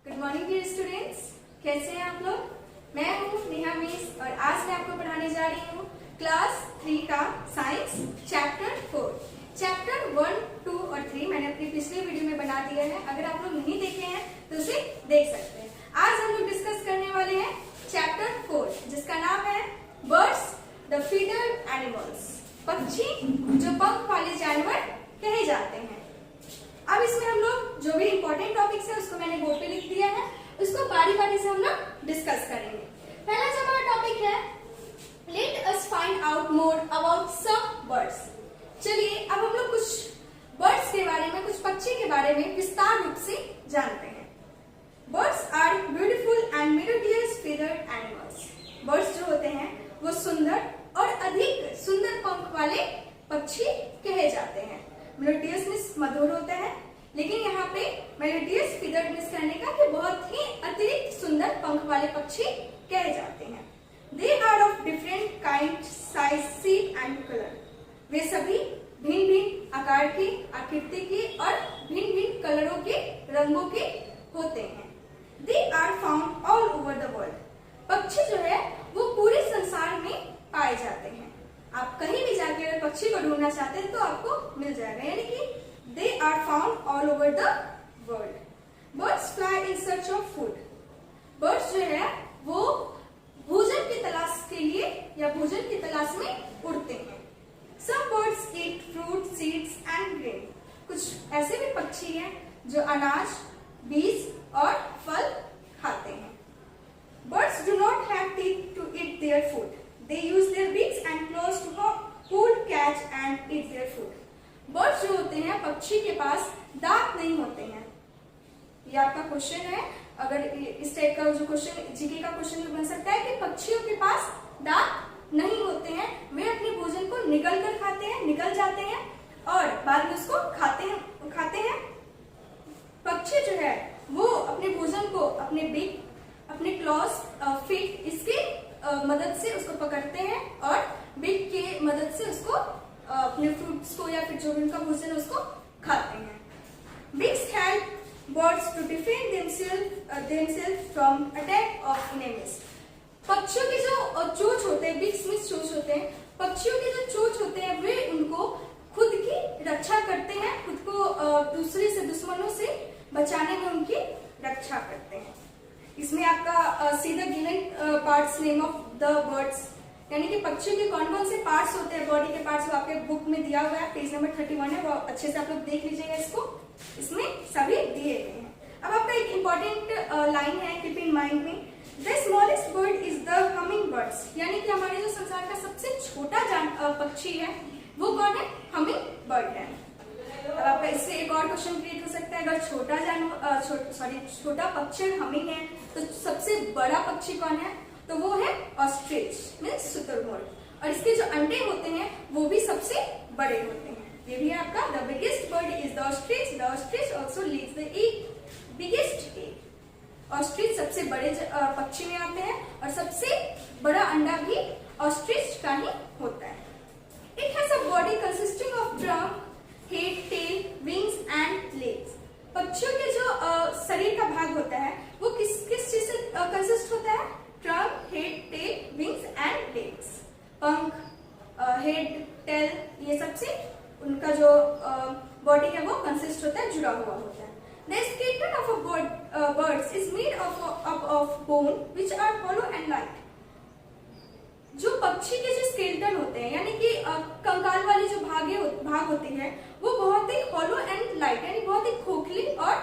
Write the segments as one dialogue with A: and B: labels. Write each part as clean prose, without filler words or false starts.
A: Good morning dear students, कैसे हैं आप लोग। मैं हूँ नेहा मिस और आज मैं आपको पढ़ाने जा रही हूँ क्लास 3 का साइंस चैप्टर 4। चैप्टर 1, 2 और 3 मैंने अपनी पिछले वीडियो में बना दिया है। अगर आप लोग नहीं देखे हैं तो उसे देख सकते हैं। आज हम लोग डिस्कस करने वाले हैं चैप्टर 4 जिसका नाम है बर्ड्स द फीडर एनिमल्स, पक्षी जो पंख वाले जानवर कहे जाते हैं। अब इसमें हम लोग जो भी इंपॉर्टेंट टॉपिक्स है उसको मैंने बोर्ड पे लिख दिया है, उसको बारी बारी से हम लोग डिस्कस करेंगे। पहला जो हमारा टॉपिक है, let us find out more about some birds. चलिए अब हम लोग कुछ बर्ड्स के बारे में, कुछ पक्षी के बारे में विस्तार रूप से जानते हैं। Birds are beautiful and melodious feathered animals. Birds जो होते हैं वो सुंदर और अधिक सुंदर पंख वाले पक्षी कहे जाते हैं। मेलोडियस मीन्स मधुर होता है, लेकिन यहाँ पे मेलोडियस फीदर्ड मीन्स कहने का कि बहुत ही अतिरिक्त सुंदर पंख वाले पक्षी कहे जाते हैं। They are of different kind, size, shape and colour. वे सभी भिन्न भिन्न आकार के, आकृति के और भिन्न भिन्न कलरों के, रंगों के होते हैं। They are found all over the world. पक्षी जो है वो पूरे संसार में पाए जाते हैं। आप कहीं भी जाके अगर पक्षी को ढूंढना चाहते हैं तो आपको मिल जाएगा, यानी कि they are found all over the world. Birds fly in search of food. Birds जो है वो भोजन की तलाश के लिए या भोजन की तलाश में उड़ते हैं। Some birds eat fruit, seeds and grain. कुछ ऐसे भी पक्षी हैं जो अनाज, बीज और फल खाते हैं। Birds do not have teeth to eat their food. They use their beaks and claws to hold, catch and eat their food. Birds जो होते हैं, पक्षी के पास दांत नहीं होते हैं। ये आपका क्वेश्चन है, अगर इस टाइप का जो क्वेश्चन जीके का क्वेश्चन भी बन सकता है कि पक्षियों के पास दांत नहीं होते हैं, वे अपने भोजन को निगल कर खाते हैं, निगल जाते हैं और बाद में उसको खाते हैं। पक्षी जो है वो अपने भोजन को अपने बीक, अपने क्लॉज, फीट, इसके मदद से उसको पकड़ते हैं और बीक के मदद से उसको अपने फ्रूट्स को या फिर जो भी उनका भोजन है उसको खाते हैं। Beaks help birds to defend themselves from attack of enemies. पक्षियों के जो चोंच होते हैं, बीक्स में चोंच होते हैं, पक्षियों के जो चोंच होते हैं वे उनको खुद की रक्षा करते हैं, खुद को दूसरे से, दुश्मनों से बचाने में उनकी रक्षा करते हैं। इसमें आपका see the given parts name of the birds, यानी कि पक्षियों के कौन कौन से पार्ट्स होते हैं, बॉडी के पार्ट्स, वो आपके बुक में दिया हुआ है, पेज नंबर 31 है, वो अच्छे से आप लोग देख लीजिएगा इसको, इसमें सभी दिए गए हैं। अब आपका एक इम्पोर्टेंट लाइन है, कीप इन माइंड में, the smallest bird is the humming birds, यानी कि हमारे जो संसार का सबसे छोटा पक्षी है वो कौन है, हमिंग बर्ड है। अब आपका इससे एक और क्वेश्चन क्रिएट हो सकता है, अगर छोटा पक्षी हमिंग है तो सबसे बड़ा पक्षी कौन है, तो वो है ऑस्ट्रिच मीन्स शुतुरमुर्ग, और इसके जो अंडे होते हैं वो भी सबसे बड़े होते हैं। ये भी है आपका, the biggest bird is the ostrich, the ostrich also leaves the egg, biggest egg. Ostrich सबसे बड़े पक्षी में आते हैं और सबसे बड़ा अंडा भी ऑस्ट्रिच का ही होता है। It has a body consisting of trunk, head, tail, wings and legs. पक्षियों के जो शरीर का भाग होता है वो किस चीज से कंसिस्ट होता है, trunk, head, tail, wings and legs. पंख, हेड, टेल, ये सबसे उनका जो बॉडी है वो कंसिस्ट होता है, जुड़ा हुआ होता है। The skeleton of a birds is made of bone which are hollow and light. जो पक्षी के जो स्केलेटन होते हैं, यानी कि कंकाल वाली जो भाग होती है वो बहुत ही हॉलो एंड लाइट, यानी बहुत ही खोखली और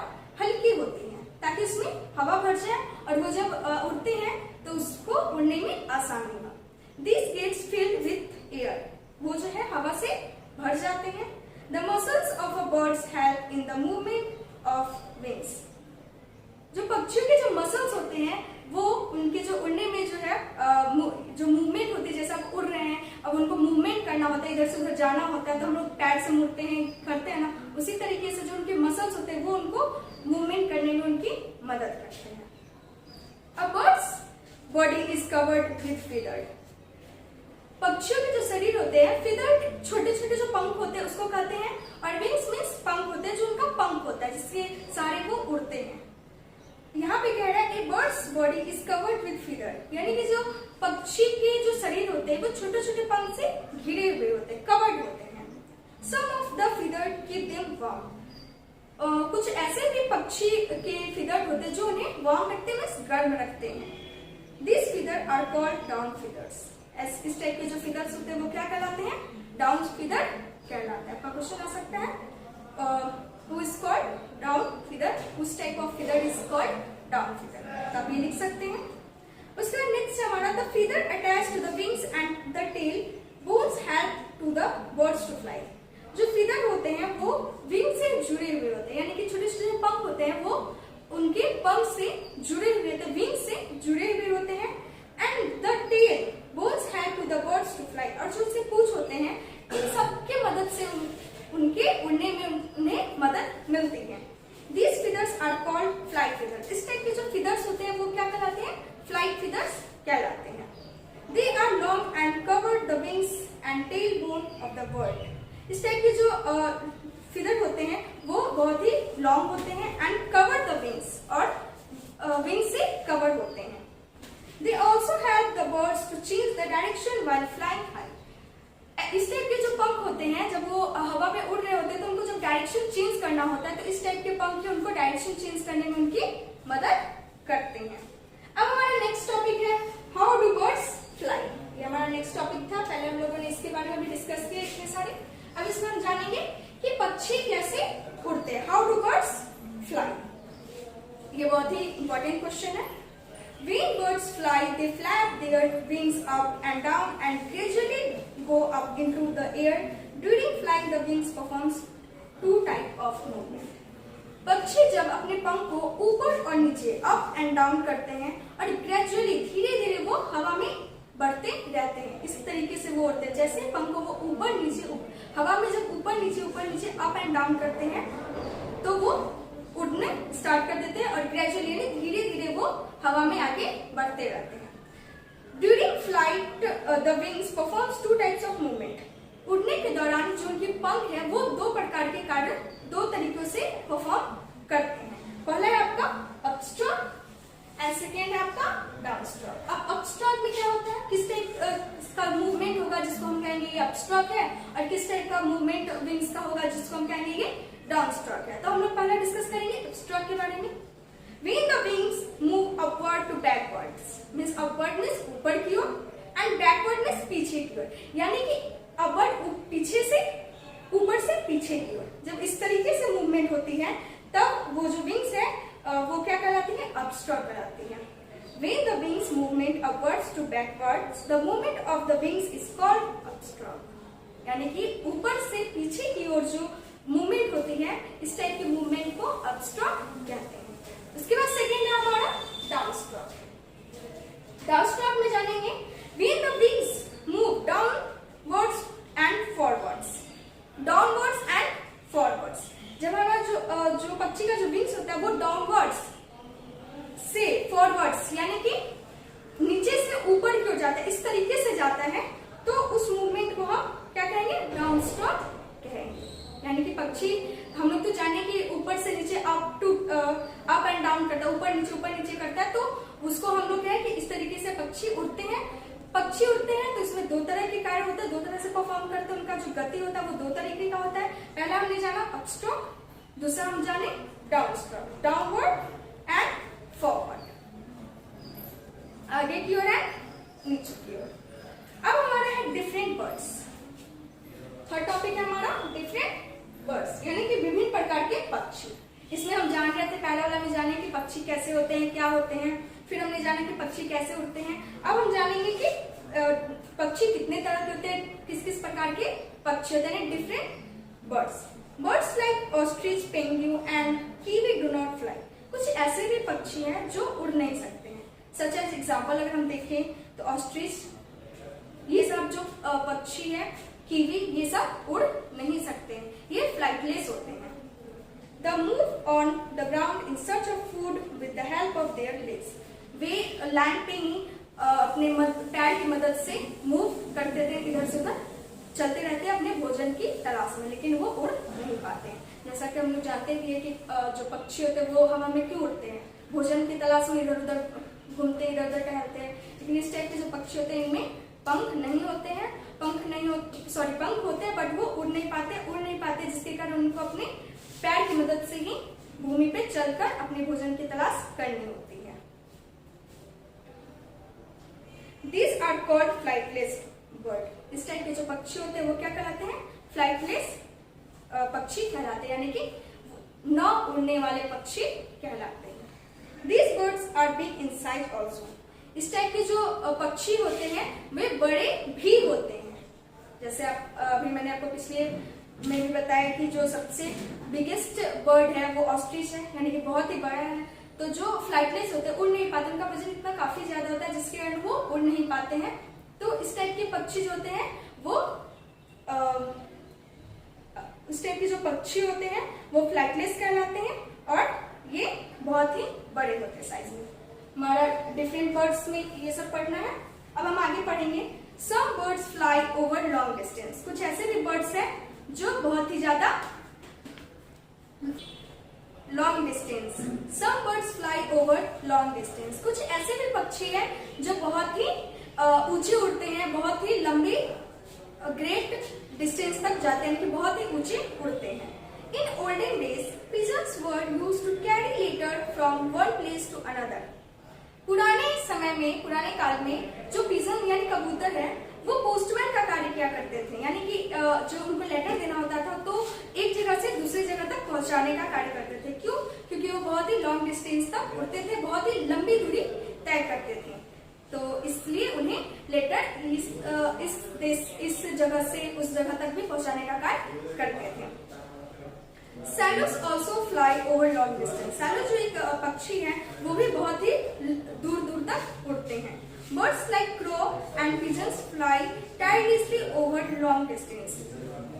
A: हल्की होती है, ताकि उसमें हवा भर जाए और वो जब उड़ते हैं तो उसको उड़ने में आसानी हो। This gets filled with air, वो जो है हवा से भर जाते हैं। The muscles of a birds help in the movement of wings. जो पक्षियों के जो मसल्स होते हैं वो उनके जो उड़ने में जो है जो मूवमेंट होती है, जैसे आप उड़ रहे हैं, अब उनको मूवमेंट करना होता है, इधर से उधर जाना होता है तो हम लोग पैर से मुड़ते हैं, करते हैं ना, उसी तरीके से जो उनके मसल्स होते हैं वो उनको मूवमेंट करने में उनकी मदद करते हैं। A bird's body is covered with feathered. पक्षियों के जो शरीर होते हैं, फीदर्ड छोटे छोटे जो पंख होते हैं उसको कहते हैं, और विंग्स मीन्स पंख होते हैं, जो उनका पंख होता है जिसके सारे वो उड़ते हैं। यहाँ body is covered with feather, यानी कि जो पक्षी के जो शरीर होते हैं वो छोटे छोटे पंख से घिरे हुए होते हैं, कवर्ड होते हैं। Some of the feather keep them warm, कुछ ऐसे भी पक्षी के फीदर होते हैं जो उन्हें वार्म रखते हैं, गर्म रखते हैं। This feather are called down feathers, इस टाइप के जो फीदर्स होते हैं वो क्या कहलाते हैं, डाउन फीदर कहलाते हैं। आपका क्वेश्चन आ सकता है who is called down feather, whose type of feather is called down feather, तो आप ये लिख सकते हैं। उसके बाद नेक्स्ट हमारा the feather attached to the wings and the tail bones help to the birds to fly, जो फीदर होते हैं वो विंग से जुड़े हुए होते हैं, यानी कि छोटे छोटे पंख होते हैं वो उनके पंख से जुड़े हुए होते हैं, विंग से जुड़े हुए होते हैं। And the tail bones help to the birds to fly, और जो उसके पूंछ होते हैं इन सबके मदद से उनके उड़ने में उन्हें मदद मिलती है। These feathers are called flight feathers, इस टाइप के जो feathers होते हैं वो क्या कहलाते हैं, flight feathers कहलाते हैं। They are long and cover the wings and tailbone of the bird, इस टाइप के जो feather होते हैं वो बहुत ही long होते हैं and cover the wings, और wings से cover होते हैं। They also help the birds to change the direction while flying high, इस टाइप के जो पंख होते हैं जब वो हवा में उड़ रहे होते हैं तो उनको जब डायरेक्शन चेंज करना होता है तो इस टाइप के पंख उनको डायरेक्शन चेंज करने में उनकी मदद करते हैं। अब हमारा नेक्स्ट टॉपिक है हाउ डू बर्ड्स फ्लाई, ये हमारा नेक्स्ट टॉपिक था। पहले हम लोगों ने इसके बारे में भी डिस्कस किया इतने सारे, अब इसमें हम जानेंगे कि पक्षी कैसे उड़ते हैं, हाउ डू बर्ड्स फ्लाई। ये बहुत ही इंपॉर्टेंट क्वेश्चन है। When birds fly, they flap their wings up and down and gradually go up into the air. During flying, the wings performs two type of movement. पक्षी जब अपने पंख को ऊपर और नीचे अप एंड डाउन करते हैं और ग्रेजुअली धीरे धीरे वो हवा में बढ़ते रहते हैं, इस तरीके से वो उड़ते हैं। जैसे पंख को वो ऊपर नीचे हवा में जब ऊपर नीचे अप एंड डाउन करते हैं तो वो उड़ने स्टार्ट कर देते हैं और ग्रेजुअली धीरे धीरे वो हवा में आगे बढ़ते रहते हैं। During flight the wings performs two types of movement, उड़ने के दौरान जो उनके पंख है वो दो प्रकार के कार्य दो तरीकों से परफॉर्म करते हैं। पहला है आपका अपस्ट्रोक एंड सेकेंड है आपका डाउनस्ट्रोक। अब अपस्ट्रोक में क्या होता है, किस टाइप का मूवमेंट होगा जिसको हम कहेंगे ये अपस्ट्रोक है, और किस टाइप का मूवमेंट विंग्स का होगा जिसको हम कहेंगे ये डाउनस्ट्रोक है। तो हम लोग पहला डिस्कस करेंगे अपस्ट्रोक के बारे में। When the wings move upward to backwards, means upward means ऊपर की ओर and backward means पीछे की ओर, यानी कि upward पीछे से ऊपर से पीछे की ओर जब इस तरीके से मूवमेंट होती है तब वो जो विंग्स है वो क्या कहलाती है, अपस्ट्रोक कहलाती है। When the wings movement upwards to backwards, the movement of the wings is called upstroke, यानी कि ऊपर से पीछे की ओर जो मूवमेंट होती है इस टाइप के मूवमेंट को अपस्ट्रोक कहते हैं। उसके बाद सेकेंड है हमारा डाउनस्ट्रोक। डाउनस्ट्रोक में जानेंगे when the wings move downwards and forwards, downwards and forwards, जब हमारा जो पक्षी का जो विंग्स होता है वो डाउनवर्ड्स से फॉरवर्ड्स यानी कि नीचे से ऊपर की ओर जाता है, इस तरीके से जाता है तो उस मूवमेंट को हम क्या कहेंगे, डाउनस्ट्रोक कहेंगे। यानी कि पक्षी हम लोग तो जाने कि ऊपर से नीचे अप एंड डाउन करता है, ऊपर नीचे करता है, तो उसको हम लोग कहें कि इस तरीके से पक्षी उड़ते हैं। पक्षी उड़ते हैं तो इसमें दो तरह के कार्य होते हैं, दो तरह से परफॉर्म करते हैं, उनका जो गति होता है वो दो तरीके का होता है। पहला हमने जाना अपस्ट्रोक, दूसरा हम जाने डाउनस्ट्रोक, डाउनवर्ड एंड फॉरवर्ड, आगे की ओर है नीचे की ओर। अब हमारा है डिफरेंट बर्ड्स। थर्ड टॉपिक है हमारा डिफरेंट बर्ड्स, यानी कि विभिन्न प्रकार के पक्षी। इसमें हम जान रहे थे पहला वाला में जाने कि पक्षी कैसे होते हैं, क्या होते हैं, फिर हमने जाना कि पक्षी कैसे उड़ते हैं। अब हम जानेंगे कि पक्षी कितने तरह के होते हैं, किस किस प्रकार के पक्षी होते हैं, different birds. Birds like ostrich, penguin and kiwi do not fly, कुछ ऐसे भी पक्षी हैं जो उड़ नहीं सकते हैं। सच एज एग्जाम्पल अगर हम देखें तो ऑस्ट्रिच, ये सब जो पक्षी है, कीवी, ये सब उड़ नहीं सकते हैं, ये फ्लाइटलेस होते हैं। The move on the ground in search of food with the help of their legs, way land पे ही अपने पैर की मदद से मूव करते थे, इधर से उधर चलते रहते हैं अपने भोजन की तलाश में, लेकिन वो उड़ नहीं पाते हैं। जैसा कि हम लोग जानते भी है कि जो पक्षी होते हैं वो हवा में क्यों उड़ते हैं, भोजन की तलाश में इधर उधर घूमते हैं, इधर उधर टहलते हैं। लेकिन इस टाइप के जो पक्षी होते हैं इनमें पंख नहीं होते हैं, पंख होते हैं बट वो उड़ नहीं पाते जिसके कारण उनको अपने पैर की मदद से ही भूमि पे चलकर अपने भोजन की तलाश करनी होती है। These are called flightless bird. इस टाइप के जो पक्षी होते हैं वो क्या कहलाते हैं? फ्लाइटलेस पक्षी कहलाते हैं, यानी कि न उड़ने वाले पक्षी कहलाते हैं। These birds are big in size also. इस टाइप के जो पक्षी होते हैं वे बड़े भी होते हैं। जैसे अभी मैंने आपको पिछले में भी बताया कि जो सबसे बिगेस्ट बर्ड है वो ऑस्ट्रिच है, यानी कि बहुत ही बड़ा है। तो जो फ्लाइटलेस होते हैं, उड़ नहीं पाते, उनका वजन इतना काफी ज्यादा होता है जिसके कारण वो उड़ नहीं पाते हैं। तो इस टाइप के पक्षी जो होते हैं वो इस टाइप के जो पक्षी होते हैं वो फ्लाइटलेस कहलाते हैं और ये बहुत ही बड़े होते हैं साइज में। हमारा डिफरेंट बर्ड्स में ये सब पढ़ना है। अब हम आगे पढ़ेंगे some birds fly over long distance. कुछ ऐसे भी बर्ड्स हैं जो बहुत ही ज्यादा long distance. Some birds fly over long distance. कुछ ऐसे भी पक्षी हैं जो बहुत ही ऊंचे उड़ते हैं, बहुत ही लंबी ग्रेट डिस्टेंस तक जाते हैं, कि बहुत ही ऊंचे उड़ते हैं। In olden days pigeons were used to carry letter from one place to another. पुराने समय में, पुराने काल में जो पिजन यानी कबूतर है वो पोस्टमैन का कार्य किया करते थे, यानी कि जो उनको लेटर देना होता था तो एक जगह से दूसरी जगह तक पहुंचाने का कार्य करते थे। क्यों? क्योंकि वो बहुत ही लॉन्ग डिस्टेंस तक उड़ते थे, बहुत ही लंबी दूरी तय करते थे, तो इसलिए उन्हें लेटर इस जगह से उस जगह तक भी पहुंचाने का कार्य करते थे। Swallows also fly over long distance. Swallow जो एक पक्षी है वो भी बहुत ही दूर दूर तक उड़ते हैं। Birds like crow and pigeons fly tirelessly over long distance.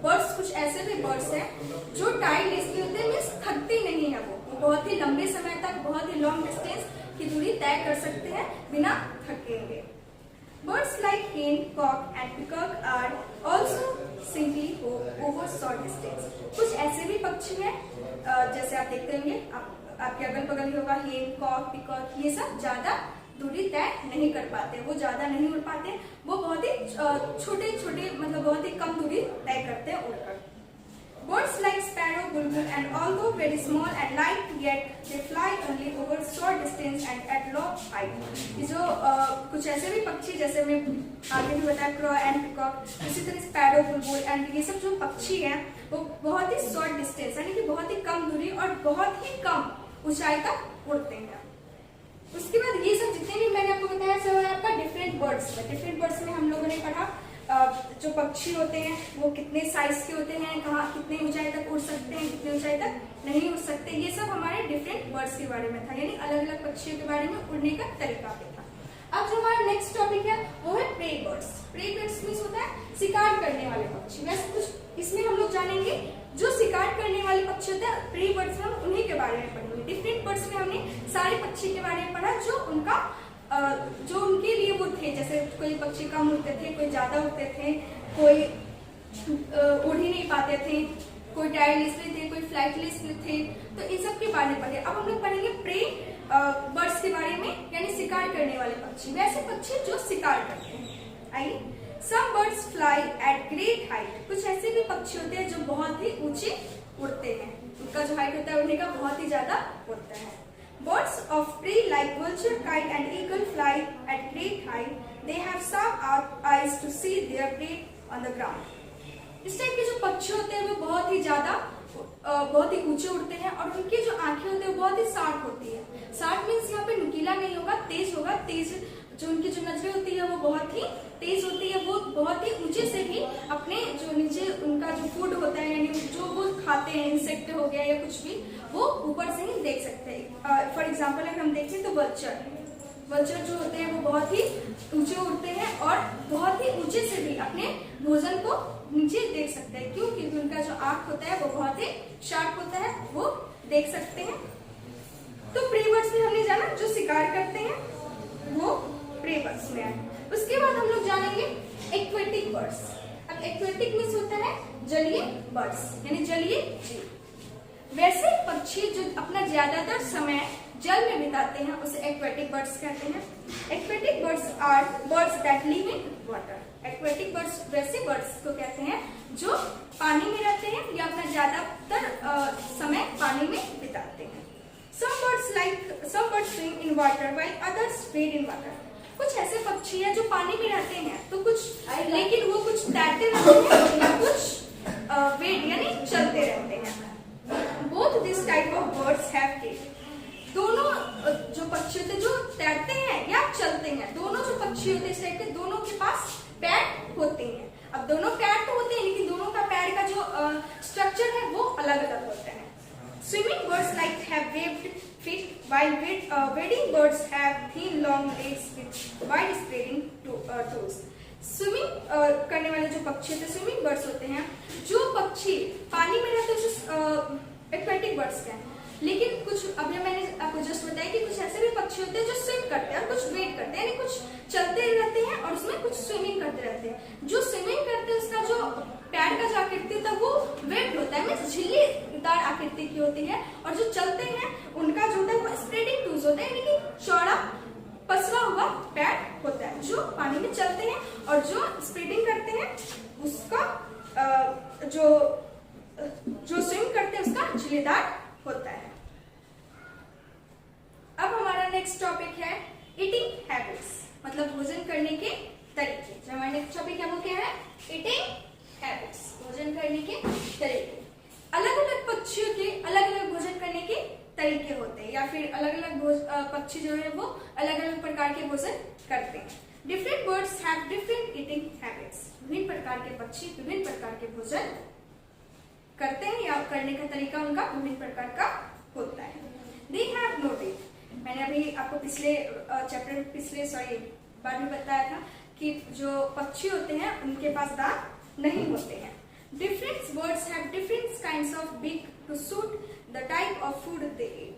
A: Birds, कुछ ऐसे भी बर्ड्स हैं जो टायरलेसली होते हैं, मीन्स थकते नहीं है, वो बहुत ही लंबे समय तक बहुत ही लॉन्ग डिस्टेंस की दूरी तय कर सकते हैं बिना थकेंगे। Birds like hen, cock and peacock are also simply over short distance. कुछ ऐसे भी पक्षी हैं जैसे आप देखते होंगे, आपके अगल बगल ही होगा, हेन, कॉक, पिकॉक, ये सब ज्यादा दूरी तय नहीं कर पाते, वो ज्यादा नहीं उड़ पाते, वो बहुत ही छोटे छोटे मतलब बहुत ही कम दूरी तय करते हैं उड़कर। Birds like sparrow, bulbul and although very small and light, yet they fly only over short distance and at low height. ये जो कुछ ऐसे भी पक्षी जैसे मैं आगे भी बताया, क्रॉ एंड पिकॉक, इसी तरह स्पैरो, बुलबुल एंड ये सब जो पक्षी हैं वो बहुत ही शॉर्ट डिस्टेंस यानी कि बहुत ही कम दूरी और बहुत ही कम ऊंचाई तक उड़ते हैं। उसके बाद ये सब जितने भी मैंने आपको बताया सब है आपका डिफरेंट बर्ड्स में। डिफरेंट बर्ड्स में हम लोगों ने पढ़ा जो पक्षी होते हैं वो कितने साइज के होते हैं, कहाँ कितने ऊंचाई तक उड़ सकते हैं, कितने ऊंचाई तक नहीं उड़ सकते, ये सब हमारे डिफरेंट बर्ड्स के बारे में था, यानी अलग अलग पक्षियों के बारे में उड़ने का तरीका पे था। अब जो हमारा नेक्स्ट टॉपिक है वो है prey birds. Prey birds means होता है शिकार करने वाले पक्षी। वैसे कुछ इसमें हम लोग जानेंगे जो शिकार करने वाले पक्षी होते हैं, प्रे बर्ड्स में हम उन्हीं के बारे में पढ़ेंगे। डिफरेंट बर्ड्स में हमने सारे पक्षी के बारे में पढ़ा जो उनका जो उनके लिए वो थे, जैसे कोई पक्षी कम उड़ते थे, कोई ज्यादा उड़ते थे, कोई उड़ ही नहीं पाते थे, कोई टायरलेसली थे, कोई फ्लाइटलेसली थे, तो इन सब के बारे में पढ़े। अब हम लोग पढ़ेंगे प्रे बर्ड्स के बारे में, यानी शिकार करने वाले पक्षी, वैसे पक्षी जो शिकार करते हैं। आइए, some birds fly at great height. कुछ ऐसे भी पक्षी होते हैं जो बहुत ही ऊंचे उड़ते हैं, उनका जो हाइट होता है उड़ने का बहुत ही ज्यादा होता है। Birds of prey like vulture, kite and eagle fly at great height. They have sharp eyes to see their prey on the ground. इस टाइप के जो पक्षी होते हैं वो बहुत ही ज्यादा बहुत ही ऊंचे उड़ते हैं और उनकी जो आंखें होती है वो बहुत ही शार्प होती है। शार्प मीन्स यहाँ पे नुकीला नहीं होगा, तेज होगा। तेज जो उनकी जो नजरें होती है वो बहुत ही तेज होती है। वो बहुत ही ऊंचे से भी अपने जो नीचे उनका जो फूड होता है, यानी जो वो खाते हैं, इंसेक्ट हो गया या कुछ भी, वो ऊपर से ही देख सकते हैं। फॉर एग्जाम्पल अगर हम देखें तो वल्चर जो होते हैं वो बहुत ही ऊंचे उड़ते हैं और बहुत ही ऊंचे से भी अपने भोजन को नीचे देख सकते हैं। क्यों? क्योंकि उनका जो आंख होता है वो बहुत ही शार्प होता है, वो देख सकते हैं। तो प्रे बर्ड्स में हमने जाना जो शिकार करते हैं वो प्रे बर्ड्स में है। उसके बाद हम लोग जानेंगे एक्वेटिक बर्ड्स। अब एक्वेटिक मीन्स होता है जलीय बर्ड्स, यानी जलीय जीव। वैसे पक्षी जो अपना ज्यादातर समय जल में बिताते हैं उसे एक्वेटिक बर्ड्स कहते हैं। Aquatic birds are birds that live in water. Aquatic birds वैसे बर्ड्स को कहते हैं जो पानी में रहते हैं या अपना ज्यादातर समय पानी में बिताते हैं। Some birds swim in water while others wade in water। कुछ ऐसे पक्षी हैं जो पानी में रहते हैं तो कुछ लेकिन वो कुछ तैरते रहते हैं या कुछ वेड यानी चलते रहते हैं। Both this type of birds have tail। दोनों जो पक्षी होते हैं जो तैरते हैं या चलते हैं, दोनों जो पक्षी होते हैं इस टाइप के, दोनों के पास पैर होते हैं। अब दोनों पैर तो होते हैं लेकिन दोनों का पैर का जो स्ट्रक्चर है वो अलग अलग होता है। Swimming birds like have webbed feet, while wading birds have thin long legs with wide spreading toes। Swimming करने वाले जो पक्षी होते हैं स्विमिंग बर्ड्स होते हैं। जो पक्षी पानी में रहते हैं एक्वेटिक बर्ड्स हैं, लेकिन कुछ अभी मैंने आपको जस्ट बताया कि कुछ ऐसे भी पक्षी होते हैं जो स्विम करते हैं और कुछ वेट करते हैं, यानी कुछ चलते रहते हैं और उसमें कुछ स्विमिंग करते रहते हैं। जो स्विमिंग करते हैं उसका जो पैर का जो आकृति होता है वो वेट होता है, मींस झिल्लीदार आकृति की होती है, और जो चलते हैं उनका जो होता है वो स्प्रेडिंग टूज होता है, यानी कि चौड़ा पसरा हुआ पैर होता है। जो पानी में चलते हैं और जो स्प्रेडिंग करते हैं उसका जो स्विम करते हैं उसका झिल्लीदार होता है। अब हमारा नेक्स्ट टॉपिक है ईटिंग हैबिट्स, मतलब भोजन करने के तरीके। जो हमारा नेक्स्ट टॉपिक है वो क्या है? ईटिंग हैबिट्स, भोजन करने के तरीके। अलग अलग पक्षियों के अलग अलग भोजन करने के तरीके होते हैं, या फिर अलग अलग पक्षी जो है वो अलग अलग प्रकार के भोजन करते हैं। Different birds have different eating habits. विभिन्न प्रकार के पक्षी विभिन्न प्रकार के भोजन करते हैं या करने का तरीका उनका विभिन्न प्रकार का होता है। They have no teeth। मैंने अभी आपको पिछले बार में बताया था कि जो पक्षी होते हैं उनके पास दांत नहीं होते हैं। Different birds have different kinds of beak to suit the type of food they eat।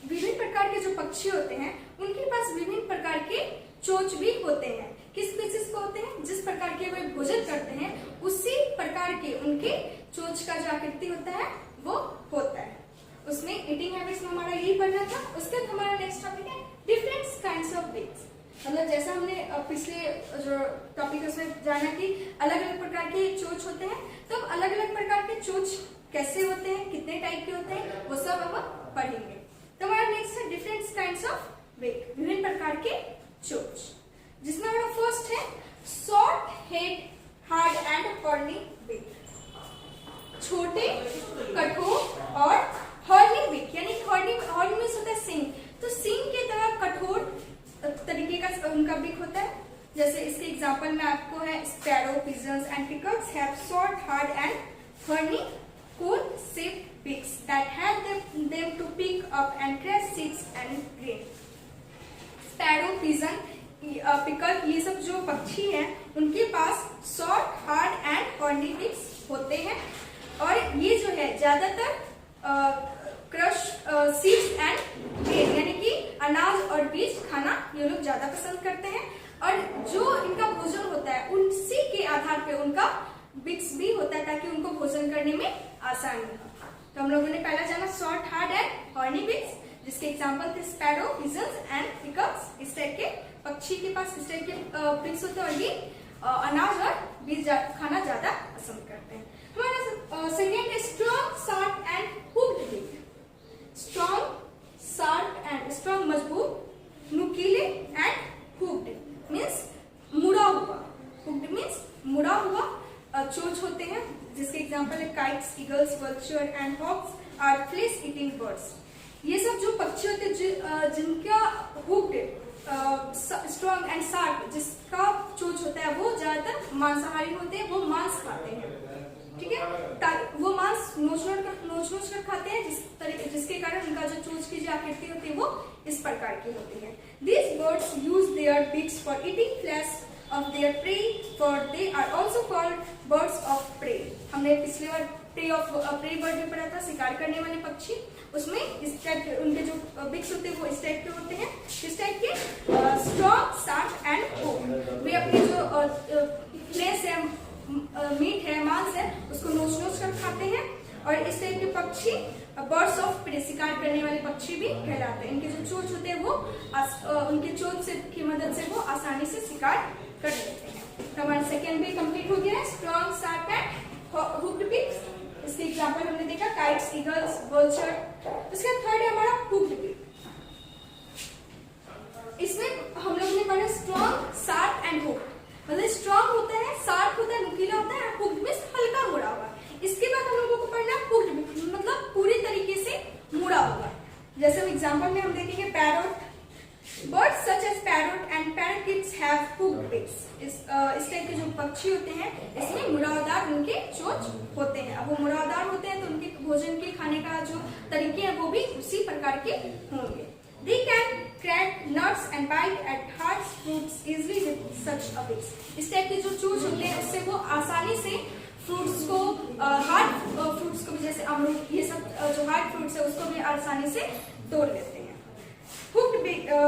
A: विभिन्न प्रकार के जो पक्षी होते हैं उनके पास विभिन्न प्रकार के चोंच भी होते हैं। किस स्पीसीज को होते हैं? जिस प्रकार के वे भोजन करते हैं उसी प्रकार के उनके चोंच का जो आकृति होता है वो होता है। उसमें ईटिंग हैबिट्स में हमारा यही पढ़ना था। उसके बाद हमारा नेक्स्ट टॉपिक है डिफरेंट काइंड्स ऑफ बीक्स। मतलब जैसा हमने पिछले जो टॉपिक है उसमें जाना कि अलग अलग प्रकार के चोंच होते हैं, तो अलग अलग प्रकार के चोंच कैसे होते हैं, कितने टाइप के होते हैं, वो सब अब पढ़ेंगे। तो हमारा नेक्स्ट है डिफरेंट काइंड्स ऑफ बीक, विभिन्न प्रकार के चोंच, जिसमें हमारा फर्स्ट है short head hard and horny beak. छोटे, कठोर और हॉर्नी बीक, यानी हॉर्नी मींस होता है सींग, तो सींग की तरह कठोर तरीके का उनका बीक होता है। जैसे इसके एग्जांपल में आपको है sparrow, pigeons and peacocks have short, hard and horny cone shaped beaks that help them to pick up and crash seeds and grain. Sparrow, pigeon, peacock, ये सब जो पक्षी हैं उनके पास short, hard and horny beaks होते हैं, और ये जो है ज्यादातर क्रश सीड्स एंड ग्रेन यानी कि अनाज और बीज खाना ये लोग ज्यादा पसंद करते हैं, और जो इनका भोजन होता है उसी के आधार पे उनका बीक्स भी होता है ताकि उनको भोजन करने में आसानी हो। तो हम लोगों ने पहला जाना short, hard and horny beaks, जिसके एग्जांपल थे स्पैरो, पिजन्स एंड पिकॉक्स। इस टाइप के पक्षी के पास इस टाइप के बीक्स होते हैं और ये अनाज और बीज खाना ज्यादा पसंद करते हैं। हमारा सेकेंड है strong, sharp and hooked beak. Strong, sharp and strong मजबूत, नुकीले एंड हुक्ड मीन्स मुड़ा हुआ। हुक्ड मीन्स मुड़ा हुआ चोंच होते हैं, जिसके एग्जांपल है kites, eagles, vulture and hawks are flesh eating birds. ये सब जो पक्षी होते हैं जिनका हुक्ड, स्ट्रॉन्ग एंड शार्प जिसका चोंच होता है वो ज्यादातर मांसाहारी होते हैं, वो मांस खाते हैं, ठीक है। वो मांस नोच कर खाते हैं, जिसके कारण उनका जो चोंच की जो आकृति होती है वो इस प्रकार की होती है। These birds use their beaks for eating flesh of their prey, for they are also called birds of prey। हमने पिछले बार प्रे बर्ड में पढ़ा था, शिकार करने वाले पक्षी। उसमें इस टाइप के उनके जो बिक्स होते हैं वो इस टाइप के होते हैं, इस टाइप के स्ट्रॉन्ग, शार्प एंड हुक्ड। वे अपने जो फ्लेश है, मीट है, मांस है, उसको नोच कर खाते हैं, और इस टाइप के पक्षी बर्ड्स ऑफ प्रे, शिकार करने वाले पक्षी भी कहलाते हैं। इनके जो चोंच होते हैं वो उनके चोंच से की मदद से वो आसानी से शिकार कर लेते हैं। तो हमारा सेकेंड भी कंप्लीट हो गया है, स्ट्रॉन्ग, शार्प एंड हुक्ड बिक्स। इसके एग्जांपल हमने देखा काइट्स, ईगल्स, वल्चर। उसके थर्ड है हमारा हुक्ड बिक। इसमें हम लोग ने पढ़ा स्ट्रॉन्ग, शार्प एंड हुक्ड। मतलब स्ट्रॉन्ग होता है, शार्प होता है, नुकीला होता है, हुक्ड मींस हल्का मुड़ा हुआ। इसके बाद हम लोगों को पढ़ना हुक्ड बिक, मतलब पूरी तरीके से मुड़ा हुआ। जैसे एग्जांपल में हम देखेंगे parrot, birds such as parrot and parakeets have hooked beaks. इस टाइप के जो पक्षी होते हैं इसमें मुड़ावदार उनके चोंच होते हैं। अब वो मुड़ावदार होते हैं तो उनके भोजन के खाने का जो तरीके हैं वो भी उसी प्रकार के होंगे। They can crack nuts and bite at hard fruits easily with such a beak। इस टाइप के जो चोंच होते हैं उससे वो आसानी से फ्रूट्स को, हार्ड फ्रूट्स को भी, जैसे अमरूद, ये सब जो हार्ड फ्रूट्स है उसको भी आसानी से तोड़ लेते हैं। हुक्ड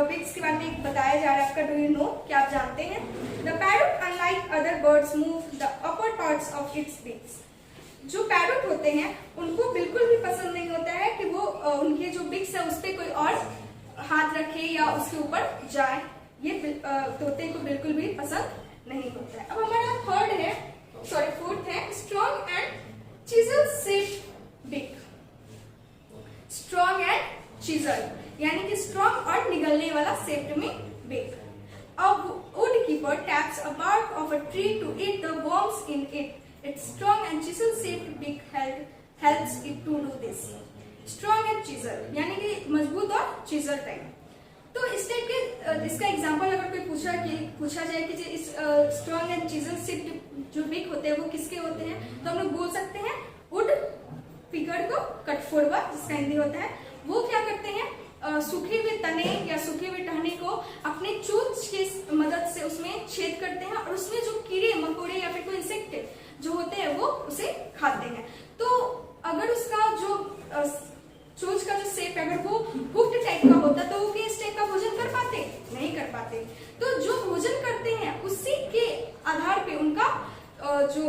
A: बिक्स के बारे में बताया जा रहा है आपका, डू यू नो, क्या आप जानते हैं? The parrot unlike other birds move the upper parts of its beaks. जो पैरोट होते हैं उनको बिल्कुल भी पसंद नहीं होता है कि वो उनके जो बिक्स है उस पर कोई और हाथ रखे या उसके ऊपर जाए, ये तोते को बिल्कुल भी पसंद नहीं होता है। अब हमारा फोर्थ है स्ट्रॉन्ग एंड चिजल शेप्ड बिक। स्ट्रॉन्ग एंड चिजल यानी कि स्ट्रॉन्ग और निगलने वाला शेप्ड में बिक। A woodkeeper taps a bark of a tree to eat the worms in it. Its strong and chisel-shaped beak helps it to do this. Strong and chisel यानी कि मजबूत और चिजल टाइप। तो इस टाइप के इसका एग्जांपल अगर कोई पूछा जाए कि इस स्ट्रॉन्ग एंड चिजल शेप्ड जो बिक होते हैं वो किसके होते हैं, तो हम लोग बोल सकते हैं वुड पिकर को कटफोड़वा, जिसका हिंदी होता है, वो क्या करते हैं सूखे हुए तने या सूखे हुए टहने को अपने चोंच की मदद से उसमें छेद करते हैं और उसमें जो कीड़े मकोड़े या फिर कोई इंसेक्ट जो होते हैं वो उसे खाते हैं। तो अगर उसका जो चोंच का जो शेप है अगर वो हुक्ड टाइप का होता तो वो इस टाइप का भोजन कर पाते? नहीं कर पाते। तो जो भोजन करते हैं उसी के आधार पे उनका जो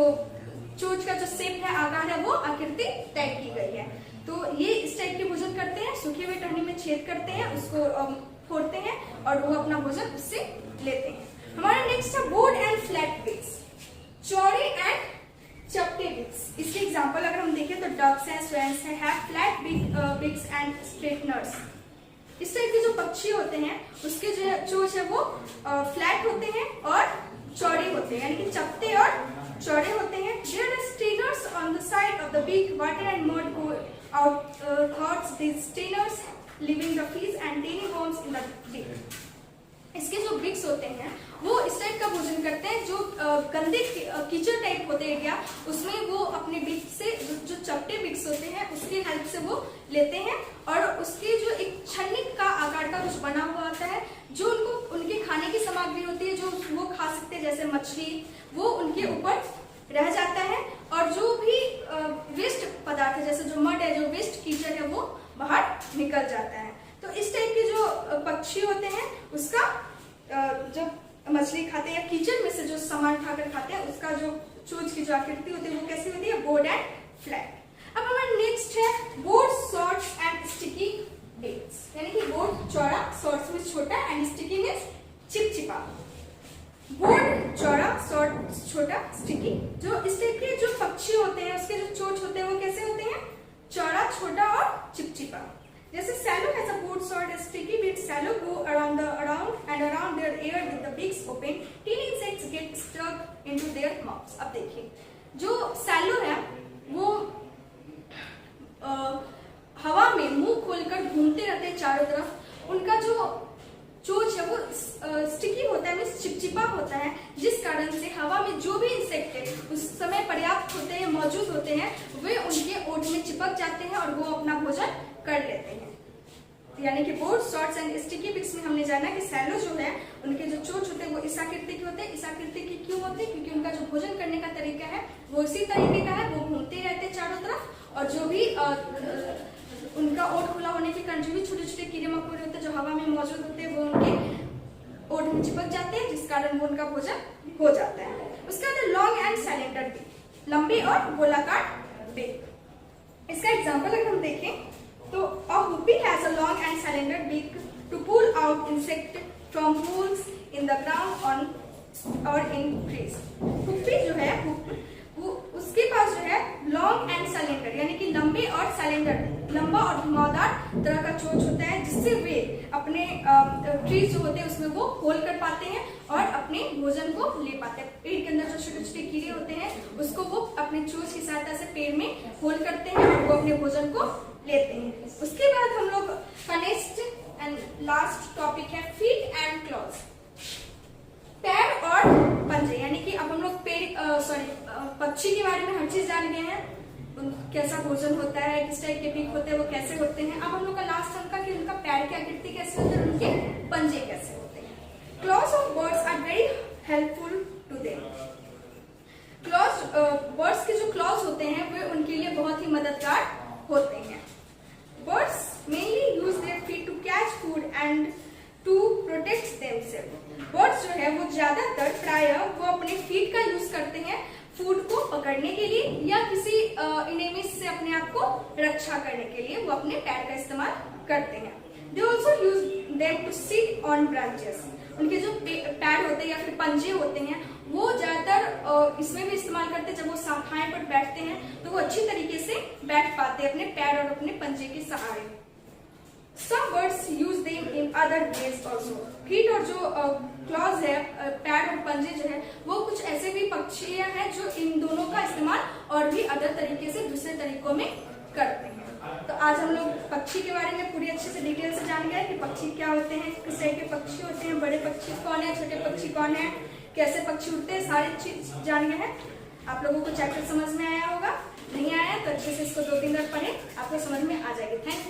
A: चोंच का जो शेप है, आकार है, वो आकृति तय की गई है। तो ये इस टाइप के भोजन करते हैं, सूखे हुए टहनी में छेद करते हैं, उसको फोड़ते हैं और वो अपना भोजन उससे लेते हैं। हमारा नेक्स्ट है बोर्ड एंड फ्लैट बिक्स, चौड़े एंड चपटे बिक्स। इसके एग्जांपल अगर हम देखें तो डक्स हैं, स्वेन्स हैं, हैव फ्लैट बिक्स एंड स्ट्रेटनर्स। इस टाइप के जो पक्षी होते हैं उसके जो चोंच है वो फ्लैट होते हैं और चौड़े होते हैं, यानी कि चपटे और चौड़े होते हैं। There are strainers on the side of the beak. Water and mud go out thoughts these strainers, leaving the fish and tiny worms in the beak. इसके जो बिक्स होते हैं वो इस टाइप का भोजन करते हैं, जो गंदे कीचड़ टाइप होते हैं एरिया, उसमें वो अपने बिक से जो चपटे बिक्स होते हैं उसकी हेल्प से वो लेते हैं और उसके जो एक छन्नी का आकार का कुछ बना हुआ होता है जो उनको उनके खाने की सामग्री होती है जो वो खा सकते हैं, जैसे मछली, वो उनके ऊपर रह जाता है और जो भी वेस्ट पदार्थ है जैसे जो मड है, जो वेस्ट कीचड़ है, वो बाहर निकल जाता है। तो इस टाइप के जो पक्षी होते हैं उसका जब मछली खाते हैं या कीचड़ में से जो सामान खाकर खाते हैं उसका जो चोंच की जो आकृति होती है वो कैसी होती है? Board and flat. अब हमारा नेक्स्ट है बोर्ड, शॉर्ट एंड स्टिकी बिक्स, यानी कि बोर्ड चौड़ा, शॉर्ट में छोटा एंड स्टिकी मींस चिपचिपा। बोर्ड चौड़ा, शॉर्ट छोटा, स्टिकी। जो इस टाइप के जो पक्षी होते हैं उसके जो चोंच होते हैं वो कैसे होते हैं? चौड़ा, छोटा और चिपचिपा। जैसे Cello has a board, short, sticky bits. Shallow go around and around their ear with the beaks open. Teeny insects get stuck into their mouths. अब देखिए जो सैलो है वो हवा में मुंह खोलकर घूमते रहते हैं चारों तरफ। उनका जो चोंच है वो स्टिकी होता है, मींस चिपचिपा होता है, जिस कारण से हवा में जो भी इंसेक्ट है उस समय पर्याप्त होते हैं, मौजूद होते हैं, वे उनके ओठ में चिपक जाते हैं और वो अपना भोजन कर लेते हैं। यानी कि बोर्ड, शॉर्ट्स एंड स्टिकी बिक्स में हमने जाना कि सैलो जो है उनके जो चोंच होते हैं वो इस आकृति के होते हैं। इस आकृति की क्यों होते हैं? क्योंकि उनका जो भोजन करने का तरीका है वो इसी तरीके का है, वो घूमते रहते हैं चारों तरफ और जो भी उनका ओठ खुला होने के कारण जो भी छोटे छोटे कीड़े मकोड़े होते हैं जो हवा में मौजूद होते हैं वो उनके ओठ में चिपक जाते हैं, जिस कारण वो उनका भोजन हो जाता है। उसके बाद लॉन्ग एंड सिलेंडर बिक, लंबी और गोलाकार बिक। इसका एग्जाम्पल अगर हम देखें तो a hoopoe has a long and cylinder beak to pull out insect from holes in the ground on or in trees. Hoopoe जो है उसके पास जो है लॉन्ग एंड सिलेंडर यानी कि लंबे और सिलेंडर, लंबा और घुमावदार तरह का चोंच होता है, जिससे वे अपने ट्रीज जो होते हैं उसमें वो होल कर पाते हैं और अपने भोजन को ले पाते हैं। पेड़ के अंदर जो छोटे छोटे कीड़े होते हैं उसको वो अपने चोंच की सहायता से पेड़ में होल करते हैं और वो अपने भोजन को लेते हैं। उसके बाद हम लोग का नेक्स्ट एंड लास्ट टॉपिक है फीट एंड क्लॉज, पैर और पंजे। यानी कि अब हम लोग पक्षी के बारे में हर चीज जान गए हैं, कैसा भोजन होता है, किस टाइप के बीक होते हैं, वो कैसे होते हैं। अब हम लोग का लास्ट अंक कि उनका पैर की आकृति कैसे होती है, उनके पंजे कैसे होते हैं। Claws of birds are very helpful to them. Claws birds के जो क्लॉज होते हैं वे उनके लिए बहुत ही मददगार होते हैं। Birds mainly use their feet to catch food and to protect themselves. Birds जो है वो ज्यादातर प्रायः वो अपने फीट का यूज करते हैं फूड को पकड़ने के लिए या किसी इनेमिस से अपने आप को रक्षा करने के लिए वो अपने पैर का इस्तेमाल करते हैं। They also use them to sit on branches. उनके जो पैर होते हैं या फिर पंजे होते हैं वो ज्यादातर इसमें भी इस्तेमाल करते हैं। जब वो शाखाएं पर बैठते हैं तो वो अच्छी तरीके से बैठ पाते हैं अपने पैर और अपने पंजे के सहारे। Some birds use them in other ways also. Feet और जो क्लॉज है, पैर और पंजे जो है वो कुछ ऐसे भी पक्षियां हैं जो इन दोनों का इस्तेमाल और भी अदर तरीके से दूसरे तरीकों में करते हैं। तो आज हम लोग पक्षी के बारे में पूरी अच्छे से डिटेल से जान गए कि पक्षी क्या होते हैं, किस टाइप के पक्षी होते हैं, बड़े पक्षी कौन है, छोटे पक्षी कौन है, कैसे पक्षी उड़ते हैं, सारी चीज जान गए हैं। आप लोगों को चैप्टर समझ में आया होगा, नहीं आया तो अच्छे से इसको 2-3 बार पढ़ें, आपको समझ में आ जाएगी। Thank you.